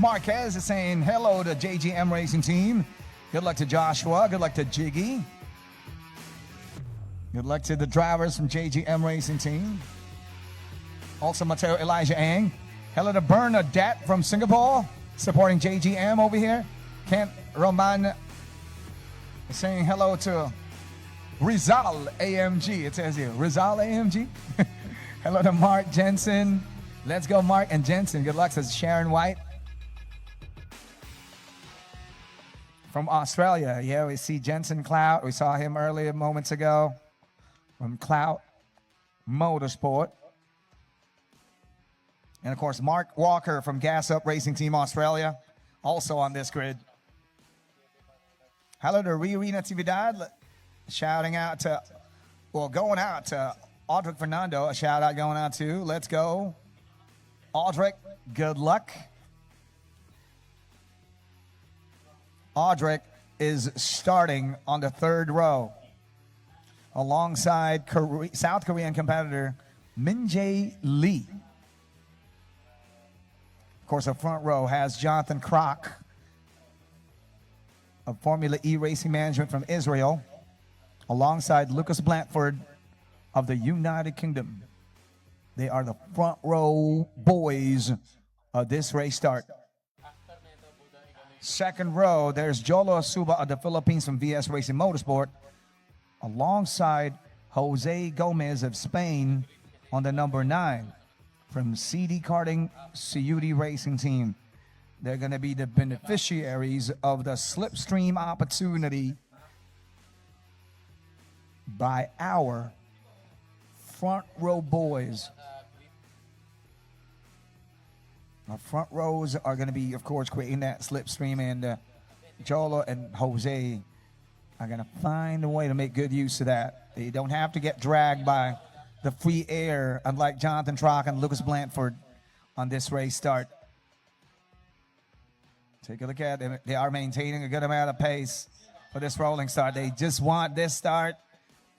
Marquez is saying hello to JGM Racing Team. Good luck to Joshua. Good luck to Jiggy. Good luck to the drivers from JGM Racing Team. Also, Mateo Elijah Ang. Hello to Bernadette from Singapore, supporting JGM over here. Kent Roman is saying hello to Rizal AMG. It says here, Rizal AMG. Hello to Mark Jensen. Let's go, Mark and Jensen. Good luck, says Sharon White. From Australia, yeah, we see Jensen Clout. We saw him earlier moments ago from Clout Motorsport. And of course, Mark Walker from Gas Up Racing Team Australia, also on this grid. Hello to Riri Natividad, shouting out to, well, going out to Audric Fernando, a shout out going out to, let's go. Audric, good luck. Audric is starting on the third row alongside South Korean competitor Min-jae Lee. Of course, the front row has Jonathan Kroc of Formula E Racing Management from Israel, alongside Lucas Blanford of the United Kingdom. They are the front row boys of this race start. Second row, there's Jolo Asuba of the Philippines from VS Racing Motorsport, alongside Jose Gomez of Spain on the number 9 from CD Karting Ciudi Racing Team. They're going to be the beneficiaries of the slipstream opportunity by our front row boys. Our front rows are going to be, of course, creating that slipstream, and Jolo and Jose are going to find a way to make good use of that. They don't have to get dragged by the free air, unlike Jonathan Kroc and Lucas Blanford on this race start. Take a look at them. They are maintaining a good amount of pace for this rolling start. They just want this start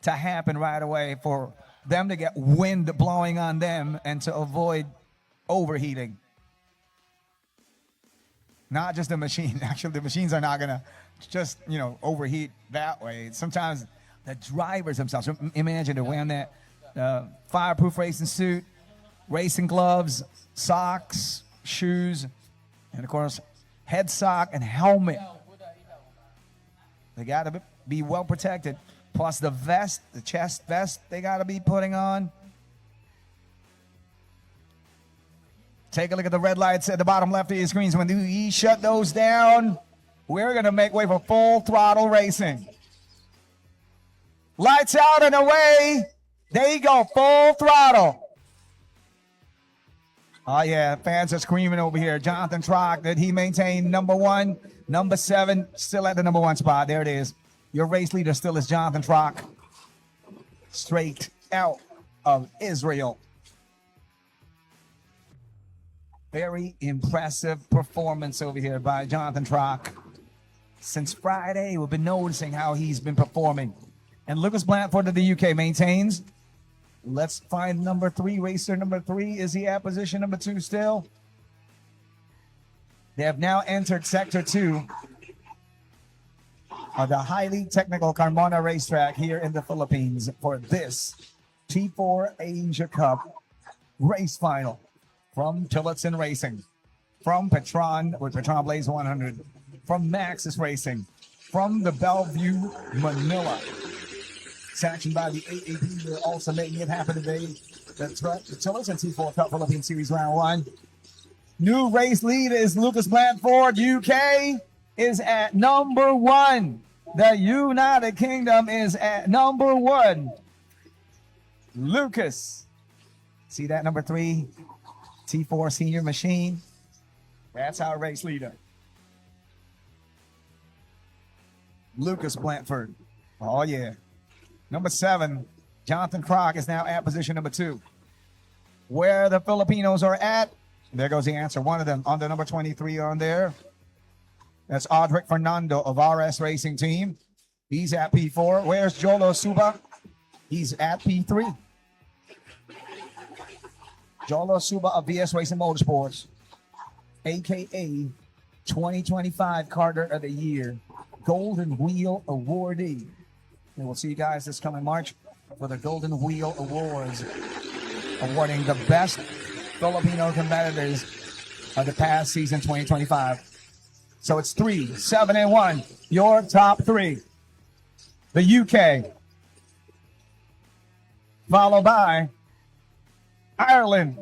to happen right away for them to get wind blowing on them and to avoid overheating. Not just the machine. Actually, the machines are not going to just, overheat that way. Sometimes the drivers themselves, imagine they're wearing that fireproof racing suit, racing gloves, socks, shoes, and of course, head sock and helmet. They got to be well protected. Plus the vest, the chest vest they got to be putting on. Take a look at the red lights at the bottom left of your screens. When you shut those down, we're going to make way for full throttle racing. Lights out and away. There you go, full throttle. Oh, yeah, fans are screaming over here. Jonathan Kroc, that he maintained number 1, number 7, still at the number 1 spot. There it is. Your race leader still is Jonathan Kroc, straight out of Israel. Very impressive performance over here by Jonathan Kroc. Since Friday, we've been noticing how he's been performing. And Lucas Blanford of the UK maintains. Let's find number 3, racer number 3. Is he at position number 2 still? They have now entered sector 2 of the highly technical Carmona racetrack here in the Philippines for this T4 Asia Cup race final. From Tillotson Racing, from Petron with Petron Blaze 100, from Maxis Racing, from the Bellevue, Manila. Sanctioned by the AAP, they're also making it happen today. That's right, the Tillotson T4 Cup Philippine Series Round 1. New race lead is Lucas Blanford. UK is at number 1. The United Kingdom is at number 1. Lucas, see that number 3? T4 Senior Machine. That's our race leader. Lucas Blanford. Oh, yeah. Number 7, Jonathan Kroc is now at position number 2. Where the Filipinos are at, there goes the answer. One of them on the number 23 on there. That's Audric Fernando of RS Racing Team. He's at P4. Where's Jolo Suba? He's at P3. Jolo Suba of VS Racing Motorsports. aka 2025 Carter of the Year, Golden Wheel awardee. And we'll see you guys this coming March for the Golden Wheel Awards, awarding the best Filipino competitors of the past season 2025. So it's 3, 7, and 1. Your top three. The UK, followed by Ireland,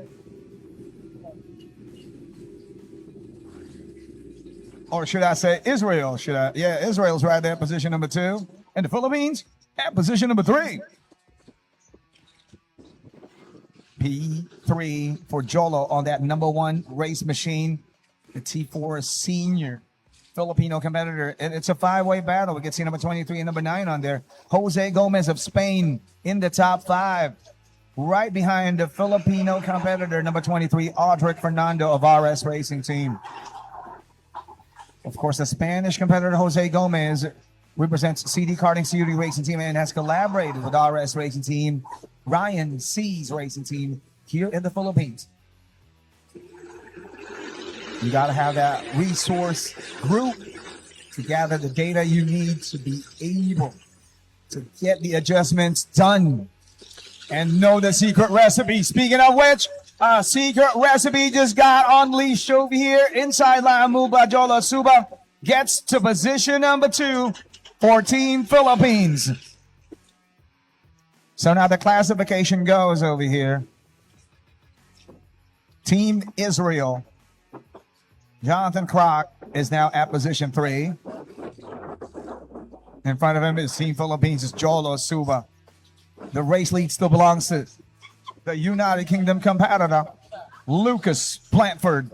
or should I say Israel? Israel's right there at position number 2. And the Philippines at position number 3. P3 for Jolo on that number 1 race machine. The T4 senior Filipino competitor. And it's a 5-way battle. We can see number 23 and number 9 on there. Jose Gomez of Spain in the top 5. Right behind the Filipino competitor, number 23, Audric Fernando of RS Racing Team. Of course, the Spanish competitor, Jose Gomez, represents CD Karting CUD Racing Team and has collaborated with RS Racing Team, Ryan C's Racing Team here in the Philippines. You got to have that resource group to gather the data you need to be able to get the adjustments done and know the secret recipe. Speaking of which, a secret recipe just got unleashed over here. Inside line move by Jolo Suba gets to position number 2 for Team Philippines. So now the classification goes over here. Team Israel, Jonathan Kroc is now at position 3. In front of him is Team Philippines' Jolo Suba. The race lead still belongs to the United Kingdom competitor, Lucas Plantford.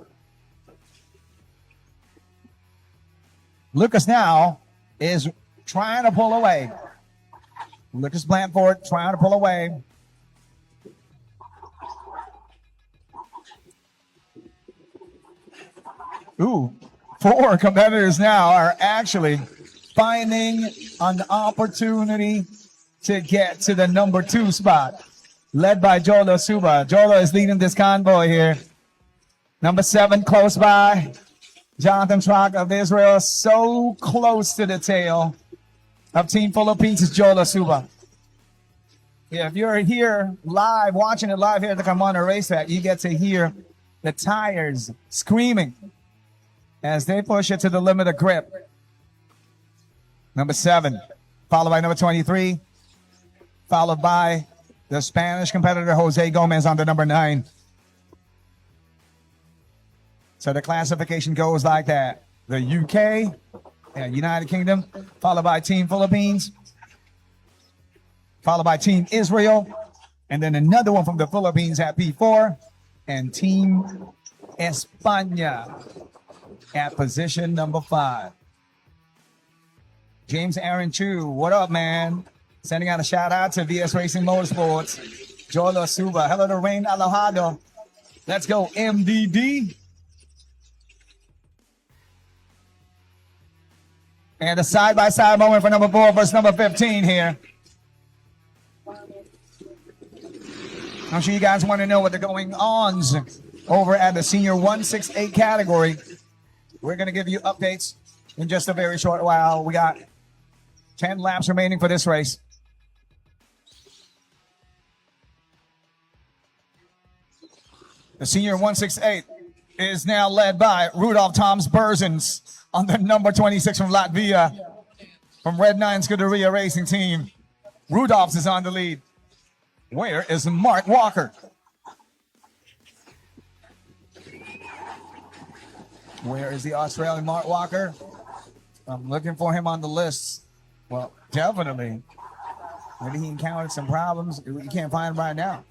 Lucas now is trying to pull away. Lucas Plantford trying to pull away. Ooh, 4 competitors now are actually finding an opportunity to get to the number 2 spot, led by Jolo Suba. Jolo is leading this convoy here. Number 7 close by. Jonathan Kroc of Israel, so close to the tail of Team Philippines is Jolo Suba. Yeah, if you're here live, watching it live here at the Carmona racetrack, you get to hear the tires screaming as they push it to the limit of grip. Number 7, followed by number 23, followed by the Spanish competitor Jose Gomez on the number 9. So the classification goes like that. The UK and United Kingdom, followed by Team Philippines, followed by Team Israel, and then another one from the Philippines at P4, and Team España at position number 5. James Aaron Chu, what up, man? Sending out a shout out to VS Racing Motorsports. Jolo Suba, hello to Rain Alojado. Let's go, MDD. And a side-by-side moment for number 4 versus number 15 here. I'm sure you guys want to know what the going-ons over at the senior 168 category. We're going to give you updates in just a very short while. We got 10 laps remaining for this race. The senior 168 is now led by Rudolf Toms Berzens on the number 26 from Latvia, from Red 9 Scuderia Racing Team. Rudolphs is on the lead. Where is Mark Walker? Where is the Australian Mark Walker? I'm looking for him on the list. Well, definitely. Maybe he encountered some problems. You can't find him right now.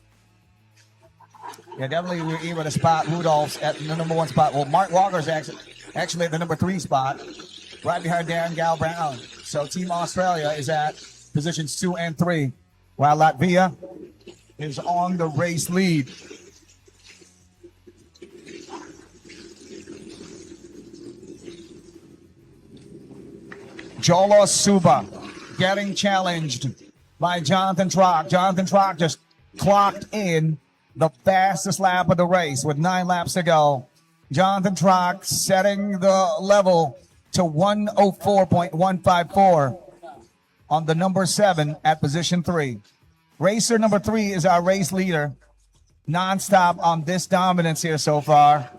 Yeah, definitely we were able to spot Rudolph's at the number 1 spot. Well, Mark Walker's actually at the number 3 spot, right behind Darren Gal Brown. So Team Australia is at positions 2 and 3, while Latvia is on the race lead. Jolo Suba getting challenged by Jonathan Kroc. Jonathan Kroc just clocked in the fastest lap of the race with 9 laps to go. Jonathan Trock setting the level to 104.154 on the number 7 at position 3. Racer number 3 is our race leader, non-stop on this dominance here so far.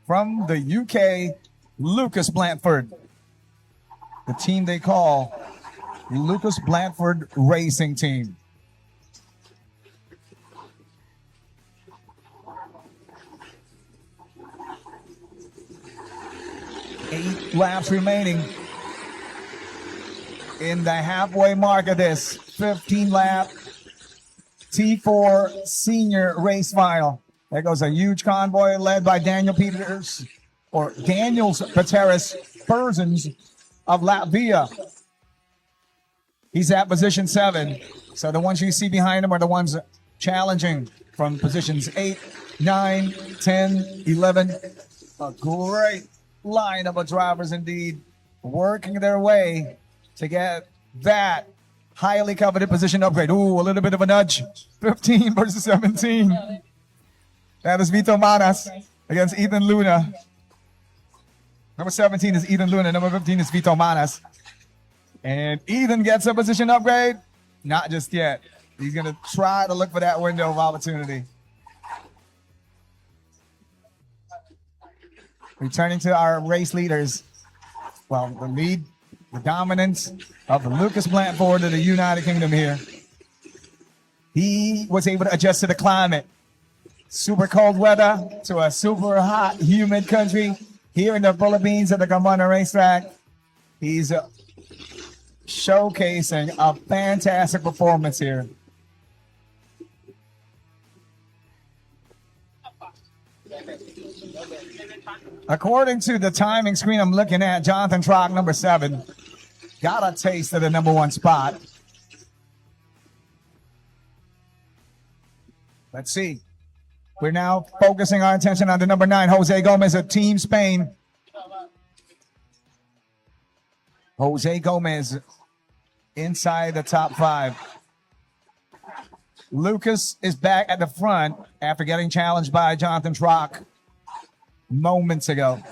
From the UK, Lucas Blanford. The team they call Lucas Blanford Racing Team. 8 laps remaining in the halfway mark of this 15-lap T4 senior race final. There goes a huge convoy led by Daniels Pateris Persons of Latvia. He's at position 7. So the ones you see behind him are the ones challenging from positions 8, 9, 10, 11. A great lineup of drivers indeed, working their way to get that highly coveted position upgrade. Ooh, a little bit of a nudge. 15 versus 17. That is Vito Manas against Ethan Luna. Number 17 is Ethan Luna. Number 15 is Vito Manas. And Ethan gets a position upgrade. Not just yet. He's going to try to look for that window of opportunity. Returning to our race leaders. Well, the dominance of Lucas Blanford of the United Kingdom here. He was able to adjust to the climate. Super cold weather to a super hot, humid country here in the Philippines at the Carmona racetrack. He's showcasing a fantastic performance here. According to the timing screen I'm looking at, Jonathan Trock, number 7, got a taste of the number 1 spot. Let's see. We're now focusing our attention on the number 9, Jose Gomez of Team Spain. Jose Gomez inside the top 5. Lucas is back at the front after getting challenged by Jonathan Trock moments ago.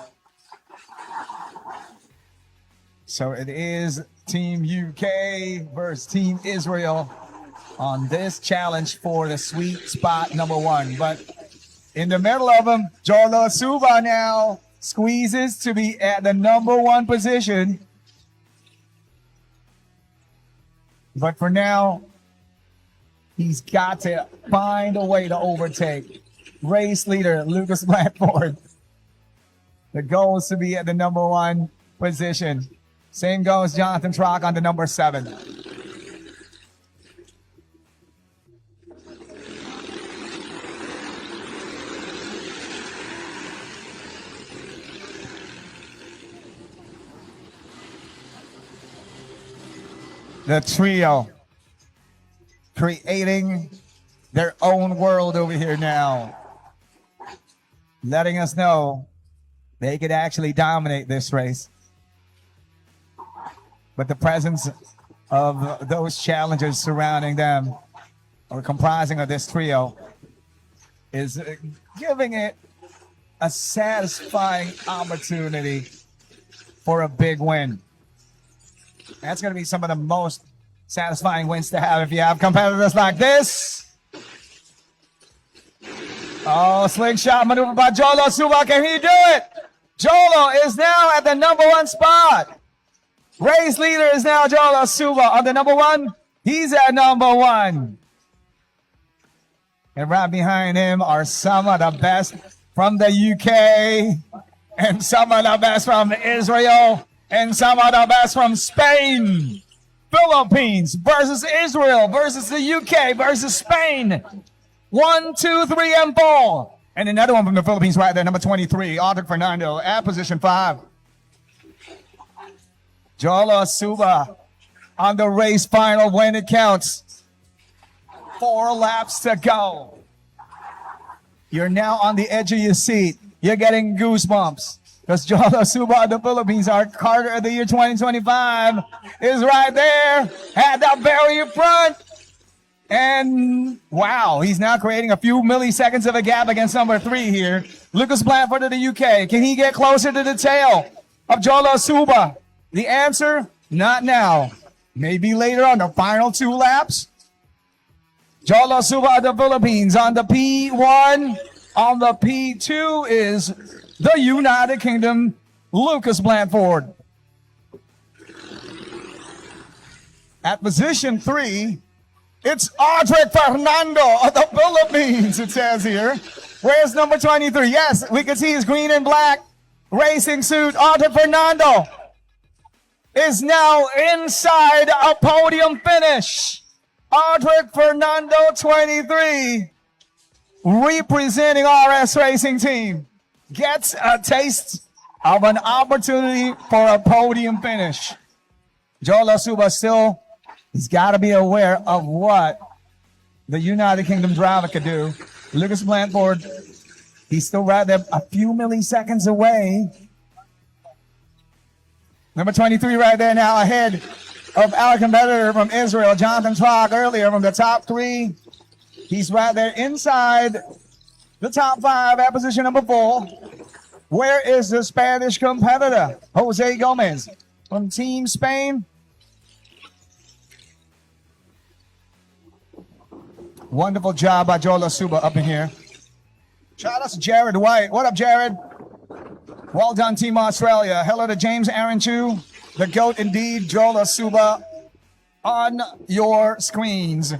So it is Team UK versus Team Israel on this challenge for the sweet spot number 1. But in the middle of them, Jolo Suba now squeezes to be at the number 1 position. But for now, he's got to find a way to overtake race leader Lucas Blanford. The goal is to be at the number 1 position. Same goes Jonathan Trock on the number 7. The trio creating their own world over here now, letting us know they could actually dominate this race. But the presence of those challenges surrounding them, or comprising of this trio, is giving it a satisfying opportunity for a big win. That's going to be some of the most satisfying wins to have if you have competitors like this. Oh, slingshot maneuver by Jolo Suba. Can he do it? Jolo is now at the number 1 spot. Race leader is now Jolo Suba on the number 1. He's at number 1. And right behind him are some of the best from the UK, and some of the best from Israel, and some of the best from Spain. Philippines versus Israel versus the UK versus Spain. 1, 2, 3, and 4. And another one from the Philippines right there, number 23, Arthur Fernando at position 5. Jolo Suba on the race final when it counts. 4 laps to go. You're now on the edge of your seat. You're getting goosebumps. Because Jolo Suba of the Philippines, our Carter of the Year 2025, is right there at the very front. And wow, he's now creating a few milliseconds of a gap against number 3 here. Lucas Blanford of the UK. Can he get closer to the tail of Jolo Suba? The answer, not now. Maybe later on the final 2 laps. Jolo Suba of the Philippines on the P1. On the P2 is the United Kingdom, Lucas Blanford. At position 3, it's Audrey Fernando of the Philippines, it says here. Where's number 23? Yes, we can see his green and black racing suit. Audrey Fernando is now inside a podium finish. Audrey Fernando, 23, representing RS Racing Team, gets a taste of an opportunity for a podium finish. Jolo Suba still, he's got to be aware of what the United Kingdom driver could do. Lucas Blanford, he's still right there a few milliseconds away. Number 23 right there now ahead of our competitor from Israel, Jonathan Trog, earlier from the top 3. He's right there inside the top 5 at position number 4. Where is the Spanish competitor? Jose Gomez from Team Spain. Wonderful job by Jolo Suba up in here. Shout out to Jared White. What up, Jared? Well done, Team Australia. Hello to James Aaron Chu, the GOAT indeed, Jolo Suba on your screens.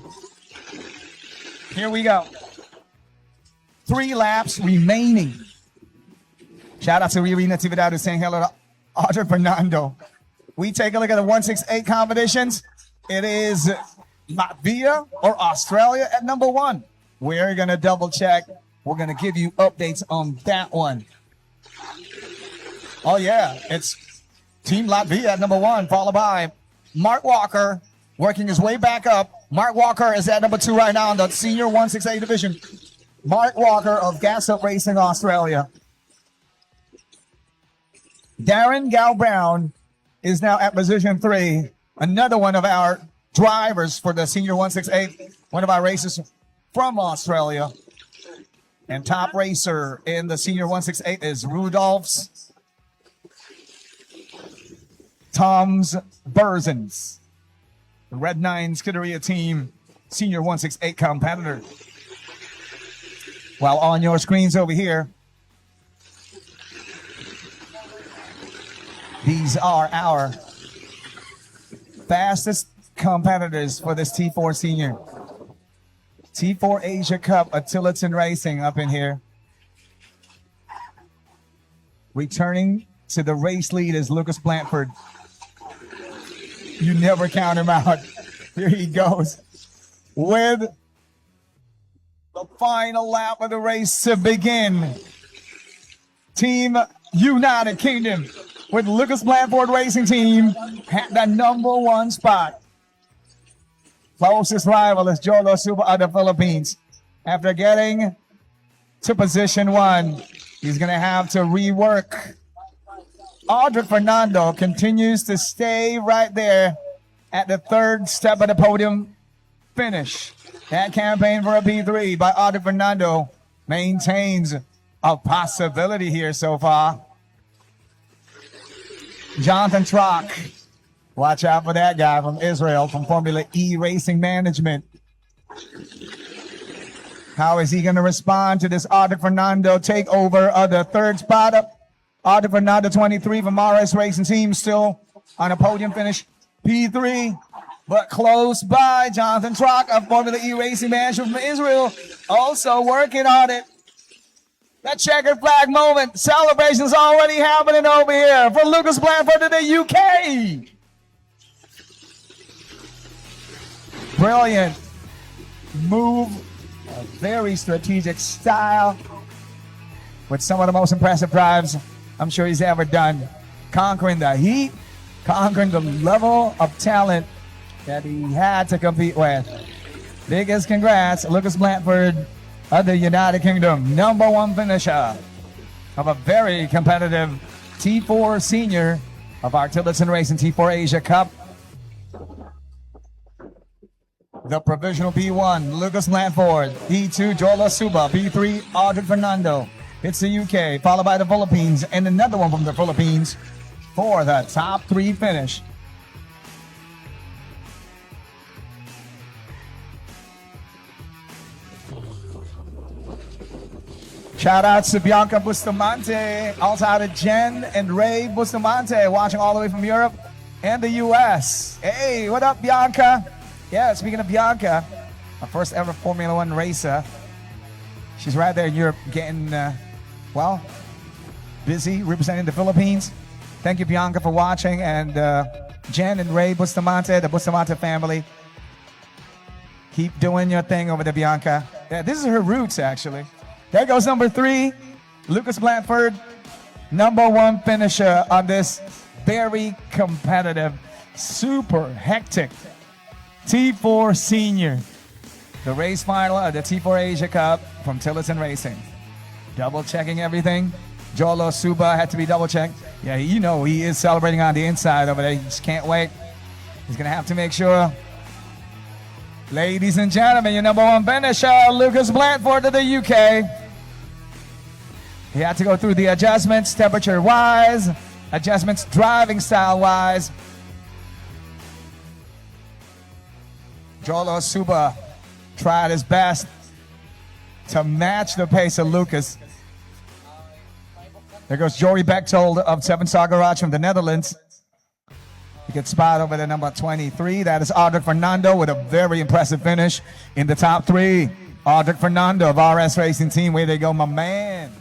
Here we go. 3 laps remaining. Shout out to Irina Tividad who's saying hello to Audrey Fernando. We take a look at the 168 competitions. It is Latvia or Australia at number 1. We're going to double check. We're going to give you updates on that one. Oh, yeah. It's Team Latvia at number 1, followed by Mark Walker working his way back up. Mark Walker is at number 2 right now in the senior 168 division. Mark Walker of Gas Up Racing Australia. Darren Gal Brown is now at position 3. Another one of our drivers for the senior 168. One of our racers from Australia. And top racer in the senior 168 is Rudolph's Tom's Berzens. The Red Nine Scuderia Team senior 168 competitor. While on your screens over here, these are our fastest competitors for this T4 Senior. T4 Asia Cup at Tillotson Racing up in here. Returning to the race lead is Lucas Blanford. You never count him out. Here he goes with the final lap of the race to begin. Team United Kingdom with Lucas Blanford Racing Team at the number 1 spot. Closest rival is Jolo Suba of the Philippines. After getting to position 1, he's going to have to rework. Audrey Fernando continues to stay right there at the 3rd step of the podium finish. That campaign for a P3 by Audrey Fernando maintains a possibility here so far. Jonathan Trock, watch out for that guy from Israel, from Formula E Racing Management. How is he going to respond to this Audrey Fernando takeover of the 3rd spot up? Audrey Fernando, 23 from RS Racing Team, still on a podium finish. P3, but close by. Jonathan Trock of Formula E Racing Management from Israel, also working on it. That checkered flag moment. Celebrations already happening over here for Lucas Blanford of the UK. Brilliant move, a very strategic style with some of the most impressive drives I'm sure he's ever done. Conquering the heat, conquering the level of talent that he had to compete with. Biggest congrats, Lucas Blanford of the United Kingdom, number 1 finisher of a very competitive T4 Senior of our Tillotson Racing T4 Asia Cup. the provisional P1, Lucas Blanford. P2, Joel Suba. P3, Audrey Fernando. It's the UK, followed by the Philippines, and another one from the Philippines for the top 3 finish. Shout out to Bianca Bustamante, also out to Jen and Ray Bustamante, watching all the way from Europe and the US. Hey, what up, Bianca? Yeah, speaking of Bianca, our first ever Formula One racer. She's right there in Europe getting, well, busy representing the Philippines. Thank you, Bianca, for watching. And Jen and Ray Bustamante, the Bustamante family. Keep doing your thing over there, Bianca. Yeah, this is her roots, actually. There goes number 3, Lucas Blanford, number 1 finisher on this very competitive, super hectic T4 Senior. The race final of the T4 Asia Cup from Tillotson Racing. Double checking everything. Joel Suba had to be double checked. Yeah, you know he is celebrating on the inside over there. He just can't wait. He's gonna have to make sure. Ladies and gentlemen, your number 1 finisher, Lucas Blanford of the UK. He had to go through the adjustments, temperature-wise, adjustments driving style-wise. Joel Suba tried his best to match the pace of Lucas. There goes Jory Bechtold of Seven Star Garage from the Netherlands. He gets spot over the number 23. That is Audrey Fernando with a very impressive finish in the top 3. Audrey Fernando of RS Racing Team. Way they go, my man.